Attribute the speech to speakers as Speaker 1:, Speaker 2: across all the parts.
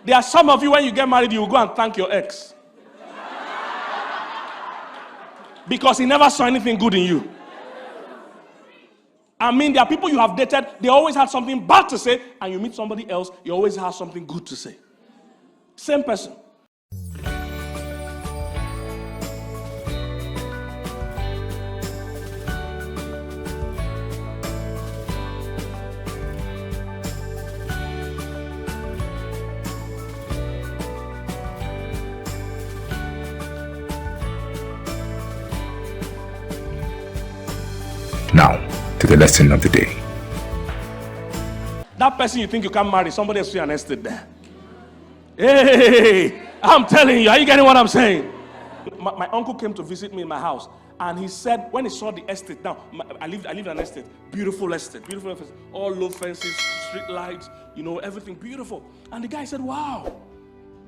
Speaker 1: There are some of you, when you get married, you will go and thank your ex. Because he never saw anything good in you. I mean, there are people you have dated, they always had something bad to say, and you meet somebody else, you always have something good to say. Same person.
Speaker 2: Now, to the lesson of the day.
Speaker 1: That person you think you can marry, somebody else see an estate there. Hey, I'm telling you, are you getting what I'm saying? My uncle came to visit me in my house, and he said, when he saw the estate, now, I lived in an estate, beautiful estate, all low fences, street lights, everything beautiful. And the guy said, wow.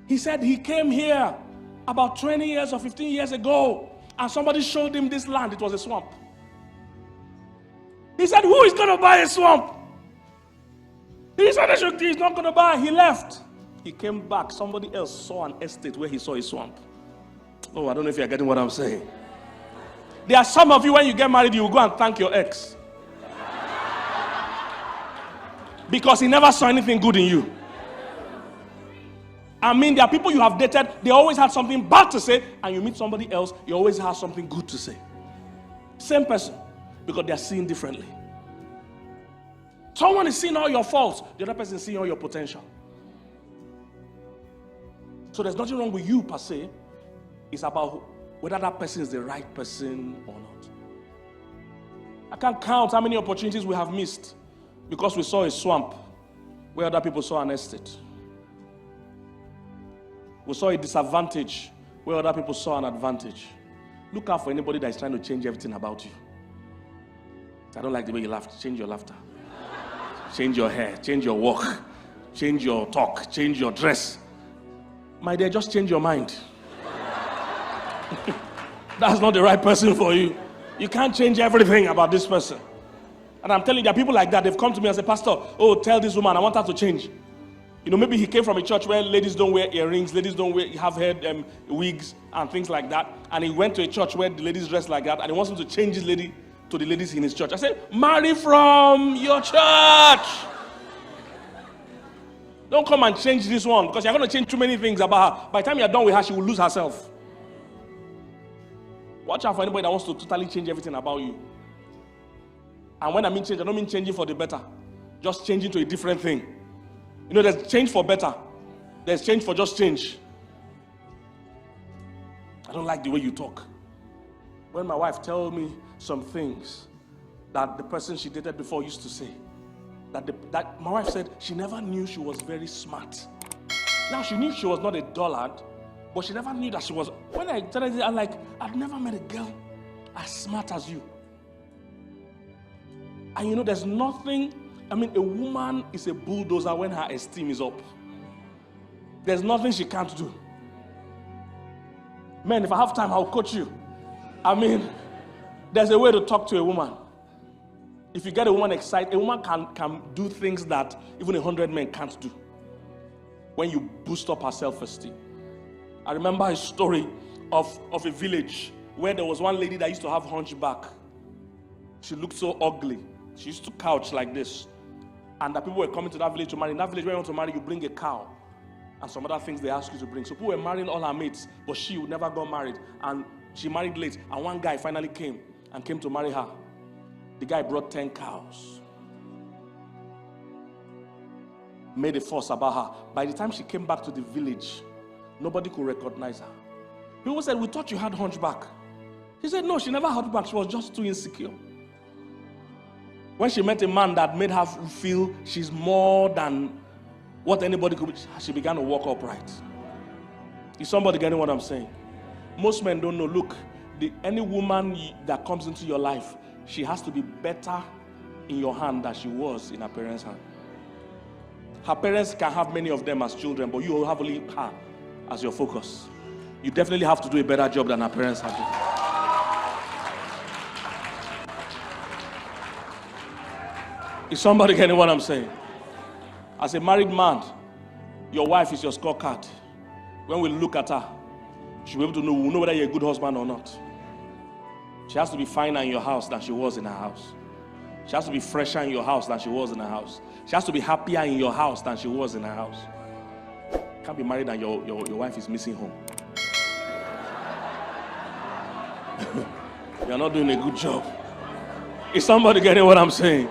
Speaker 1: He said he came here about 20 years or 15 years ago, and somebody showed him this land. It was a swamp. He said, who is going to buy a swamp? He said, he's not going to buy. He left. He came back. Somebody else saw an estate where he saw a swamp. Oh, I don't know if you're getting what I'm saying. There are some of you, when you get married, you will go and thank your ex. Because he never saw anything good in you. I mean, there are people you have dated, they always had something bad to say, and you meet somebody else, you always have something good to say. Same person. Because they are seeing differently. Someone is seeing all your faults, the other person is seeing all your potential. So there's nothing wrong with you per se. It's about whether that person is the right person or not. I can't count how many opportunities we have missed because we saw a swamp where other people saw an estate. We saw a disadvantage where other people saw an advantage. Look out for anybody that is trying to change everything about you. I don't like the way you laugh. Change your laughter. Change your hair. Change your walk. Change your talk. Change your dress. My dear, just change your mind. That's not the right person for you. You can't change everything about this person. And I'm telling you, there are people like that. They've come to me and said, Pastor, tell this woman, I want her to change. Maybe he came from a church where ladies don't wear earrings, ladies don't have head wigs and things like that. And he went to a church where the ladies dress like that, and he wants him to change his lady to the ladies in his church. I said, marry from your church. Don't come and change this one, because you're going to change too many things about her. By the time you're done with her, she will lose herself. Watch out for anybody that wants to totally change everything about you. And when I mean change, I don't mean changing for the better. Just changing to a different thing. There's change for better. There's change for just change. I don't like the way you talk. When my wife tells me some things that the person she dated before used to say, that my wife said she never knew she was very smart. Now she knew she was not a dullard, but she never knew that she was. When I tell her, I'm like, I've never met a girl as smart as you. And there's nothing. A woman is a bulldozer when her esteem is up. There's nothing she can't do. Man, if I have time, I'll coach you. There's a way to talk to a woman. If you get a woman excited, a woman can do things that even 100 men can't do. When you boost up her self-esteem. I remember a story of a village where there was one lady that used to have hunchback. She looked so ugly. She used to couch like this. And the people were coming to that village to marry. In that village, when you want to marry, you bring a cow. And some other things they ask you to bring. So people were marrying all her mates, but she would never got married. And she married late. And one guy finally came to marry her. The guy brought 10 cows. Made a fuss about her. By the time she came back to the village, nobody could recognize her. People said, we thought you had hunchback. She said, no, she never had hunchback. She was just too insecure. When she met a man that made her feel she's more than what anybody could be, she began to walk upright. Is somebody getting what I'm saying? Most men don't know. Look, any woman that comes into your life, she has to be better in your hand than she was in her parents' hand. Her parents can have many of them as children, but you will have only her as your focus. You definitely have to do a better job than her parents have done. Is somebody getting what I'm saying? As a married man, Your wife is your scorecard. When we look at her, she'll be able to know, we'll know whether you're a good husband or not. She has to be finer in your house than she was in her house. She has to be fresher in your house than she was in her house. She has to be happier in your house than she was in her house. You can't be married and your wife is missing home. You're not doing a good job. Is somebody getting what I'm saying?